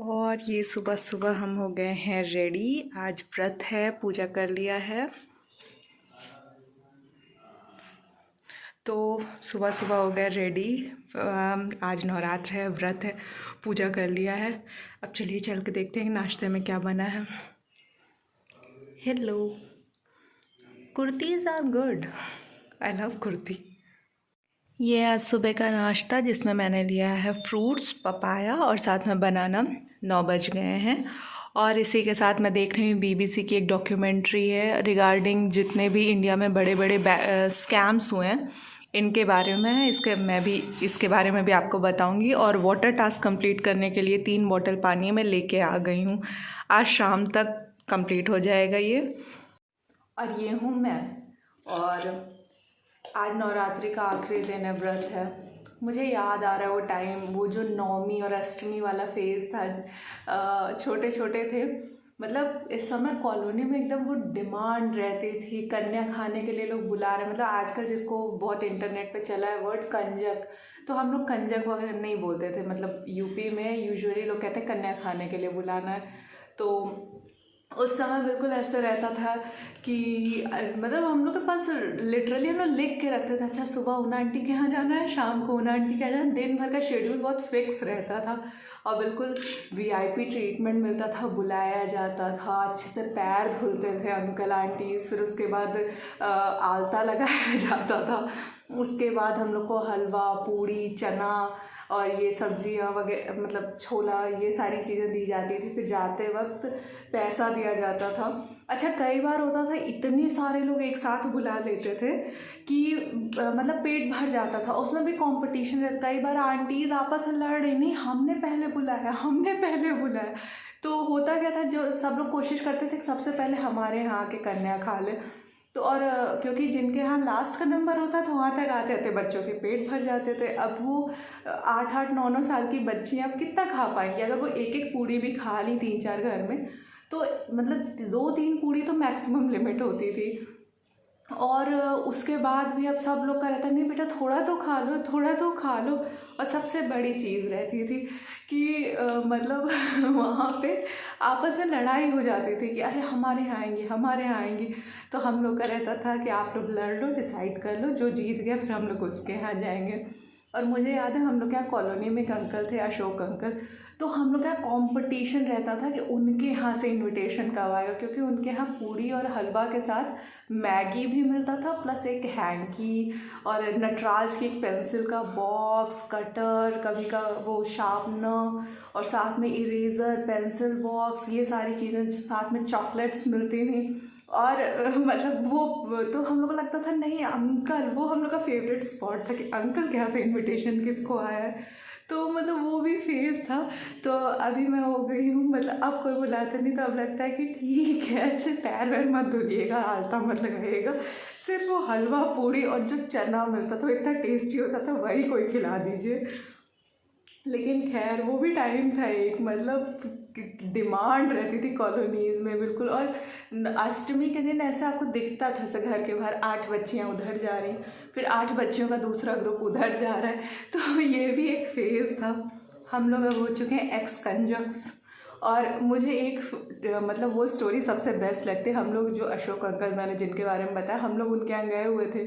और ये सुबह सुबह हम हो गए हैं रेडी। आज व्रत है, पूजा कर लिया है। तो सुबह सुबह हो गए रेडी। आज नवरात्र है, व्रत है, पूजा कर लिया है। अब चलिए चल के देखते हैं नाश्ते में क्या बना है। Hello, kurtis are good, I love kurti. ये आज सुबह का नाश्ता जिसमें मैंने लिया है फ्रूट्स, पपाया और साथ में बनाना। 9 बज गए हैं और इसी के साथ मैं देख रही हूँ बीबीसी की एक डॉक्यूमेंट्री है रिगार्डिंग जितने भी इंडिया में बड़े बड़े स्कैम्स हुए हैं इनके बारे में है। मैं भी इसके बारे में भी आपको बताऊंगी। और वाटर टास्क कंप्लीट करने के लिए 3 बॉटल पानी में लेके आ गई हूँ। आज शाम तक कंप्लीट हो जाएगा ये। और ये हूँ मैं। और आज नवरात्रि का आखिरी दिन है, व्रत है। मुझे याद आ रहा है वो टाइम, वो जो नौमी और अष्टमी वाला फेज़ था। छोटे छोटे थे, मतलब इस समय कॉलोनी में एकदम वो डिमांड रहती थी कन्या खाने के लिए। लोग बुला रहे, मतलब आजकल जिसको बहुत इंटरनेट पे चला है वर्ड कंजक, तो हम लोग कंजक वगैरह नहीं बोलते थे। मतलब यूपी में यूजुअली लोग कहते हैं कन्या खाने के लिए बुलाना है। तो उस समय बिल्कुल ऐसे रहता था कि मतलब हम लोग के पास लिटरली हम लोग लिख के रखते थे, अच्छा सुबह ऊना आंटी के यहाँ जाना है, शाम को ऊना आंटी के यहाँ जाना है। दिन भर का शेड्यूल बहुत फिक्स रहता था और बिल्कुल वीआईपी ट्रीटमेंट मिलता था, बुलाया जाता था, अच्छे से पैर धुलते थे अंकल आंटीज़। फिर उसके बाद आलता लगाया जाता था। उसके बाद हम लोग को हलवा, पूड़ी, चना और ये सब्जियां वगैरह, मतलब छोला, ये सारी चीज़ें दी जाती थी। फिर जाते वक्त पैसा दिया जाता था। अच्छा, कई बार होता था इतने सारे लोग एक साथ बुला लेते थे कि मतलब पेट भर जाता था। उसमें भी कंपटीशन रहता। कई बार आंटीज़ आपस में लड़ रही, नहीं हमने पहले बुलाया, हमने पहले बुलाया। तो होता क्या था, जो सब लोग कोशिश करते थे कि सबसे पहले हमारे यहाँ के कन्या खा ले। तो और क्योंकि जिनके यहाँ लास्ट का नंबर होता था वहाँ तक आते थे, बच्चों के पेट भर जाते थे। अब वो 8-8, 9-9 साल की बच्चियाँ अब कितना खा पाएंगी? अगर वो एक एक पूड़ी भी खा ली 3-4 घर में, तो मतलब 2-3 पूड़ी तो मैक्सिमम लिमिट होती थी। और उसके बाद भी अब सब लोग का रहता, नहीं बेटा थोड़ा तो खा लो, थोड़ा तो खा लो। और सबसे बड़ी चीज़ रहती थी कि मतलब वहाँ पे आपस में लड़ाई हो जाती थी कि अरे हमारे यहाँ आएंगे, हमारे यहाँ आएंगी। तो हम लोग का रहता था कि आप लोग लड़ लो, डिसाइड कर लो, जो जीत गया फिर हम लोग उसके यहाँ जाएंगे। और मुझे याद है हम लोग के यहाँ कॉलोनी में एक अंकल थे, अशोक अंकल। तो हम लोग का कंपटीशन रहता था कि उनके यहाँ से इनविटेशन कब आएगा, क्योंकि उनके यहाँ पूड़ी और हलवा के साथ मैगी भी मिलता था, प्लस एक हैंकी और नटराज की एक पेंसिल का बॉक्स, कटर, कभी का वो शार्पनर, और साथ में इरेज़र, पेंसिल बॉक्स, ये सारी चीज़ें, साथ में चॉकलेट्स मिलती थी। और मतलब वो तो हम लोग को लगता था नहीं अंकल, वो हम लोग का फेवरेट स्पॉट था कि अंकल के यहाँ से इनविटेशन किसको आया है। तो मतलब वो भी फेज़ था। तो अभी मैं हो गई हूँ, मतलब अब कोई बुलाता नहीं, तो अब लगता है कि ठीक है, अच्छे पैर वैर मत धुलिएगा, आलता मत लगाइएगा, सिर्फ वो हलवा, पूड़ी और जो चना मिलता था वो इतना टेस्टी होता था, वही कोई खिला दीजिए। लेकिन खैर वो भी टाइम था एक, मतलब डिमांड रहती थी कॉलोनीज़ में बिल्कुल। और अष्टमी के दिन ऐसा आपको दिखता था जैसे घर के बाहर 8 बच्चियाँ उधर जा रही, फिर 8 बच्चियों का दूसरा ग्रुप उधर जा रहा है। तो ये भी एक फेज़ था। हम लोग अब हो चुके हैं एक्स कंजक्स। और मुझे एक मतलब वो स्टोरी सबसे बेस्ट लगती है। हम लोग जो अशोक अंकल मैंने जिनके बारे में बताया, हम लोग उनके यहाँ गए हुए थे।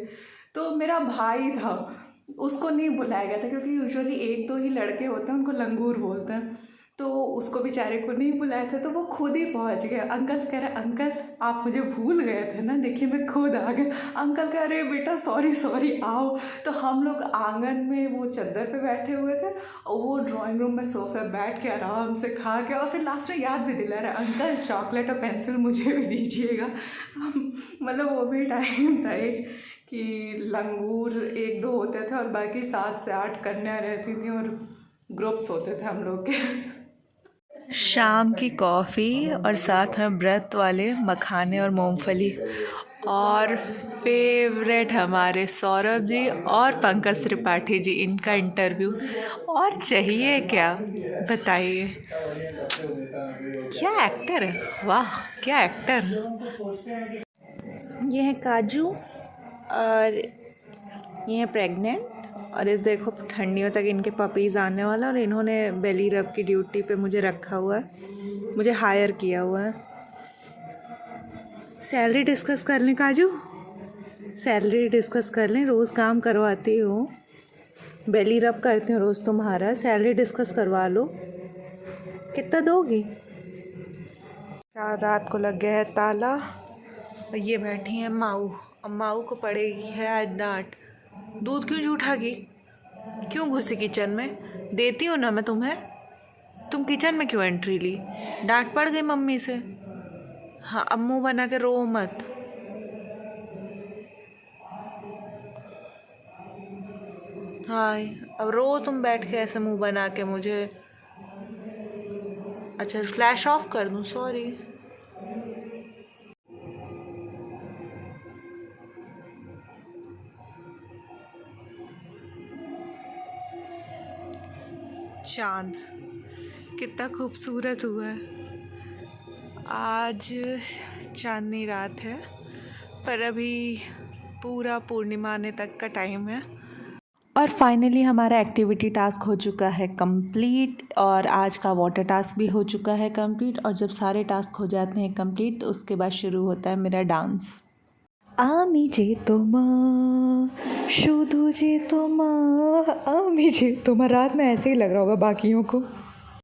तो मेरा भाई था, उसको नहीं बुलाया गया था क्योंकि यूजुअली 1-2 ही लड़के होते हैं, उनको लंगूर बोलते हैं। तो उसको बेचारे को नहीं बुलाया था, तो वो खुद ही पहुंच गया। अंकल से कह रहे, अंकल आप मुझे भूल गए थे ना, देखिए मैं खुद आ गया। अंकल कह रहे बेटा सॉरी सॉरी आओ। तो हम लोग आंगन में वो चादर पे बैठे हुए थे और वो ड्राइंग रूम में सोफे बैठ के आराम से खा के, और फिर लास्ट में याद भी दिला रहा है, अंकल चॉकलेट और पेंसिल मुझे भी दीजिएगा। मतलब वो भी टाइम था एक कि लंगूर 1-2 होते थे और बाकी 7 से 8 कन्या रहती थी और ग्रुप्स होते थे हम लोग के। शाम की कॉफ़ी और साथ में व्रत वाले मखाने और मूंगफली, और फेवरेट हमारे सौरभ जी और पंकज त्रिपाठी जी, इनका इंटरव्यू। और चाहिए क्या, बताइए, क्या एक्टर है, वाह क्या एक्टर। ये है काजू और ये है प्रेग्नेंट और इस देखो ठंडियों तक इनके पपीज़ आने वाला और इन्होंने बेली रब की ड्यूटी पे मुझे रखा हुआ है, मुझे हायर किया हुआ है। सैलरी डिस्कस कर लें काजू, सैलरी डिस्कस कर लें। रोज़ काम करवाती हूँ, बेली रब करती हूँ रोज़ तुम्हारा, सैलरी डिस्कस करवा लो। कितना दोगी? रात को लग गया है ताला। ये बैठी है माऊ, अब माऊ को पड़ेगी है आज डांट। दूध क्यों जूठा की, क्यों घुसी किचन में? देती हूँ ना मैं तुम्हें, तुम किचन में क्यों एंट्री ली? डांट पड़ गई मम्मी से। हाँ अब मुँह बना के रो मत। हाँ अब रो तुम बैठ के ऐसे मुंह बना के मुझे। अच्छा फ्लैश ऑफ कर दूँ, सॉरी। चांद कितना खूबसूरत हुआ है आज। चांदनी रात है पर अभी पूरा पूर्णिमा आने तक का टाइम है। और फाइनली हमारा एक्टिविटी टास्क हो चुका है कंप्लीट और आज का वाटर टास्क भी हो चुका है कंप्लीट। और जब सारे टास्क हो जाते हैं कंप्लीट तो उसके बाद शुरू होता है मेरा डांस। आमी जे तुम्हा शुधु जे तुम्हा, आमी जे तुम्हा। रात में ऐसे ही लग रहा होगा बाकियों को।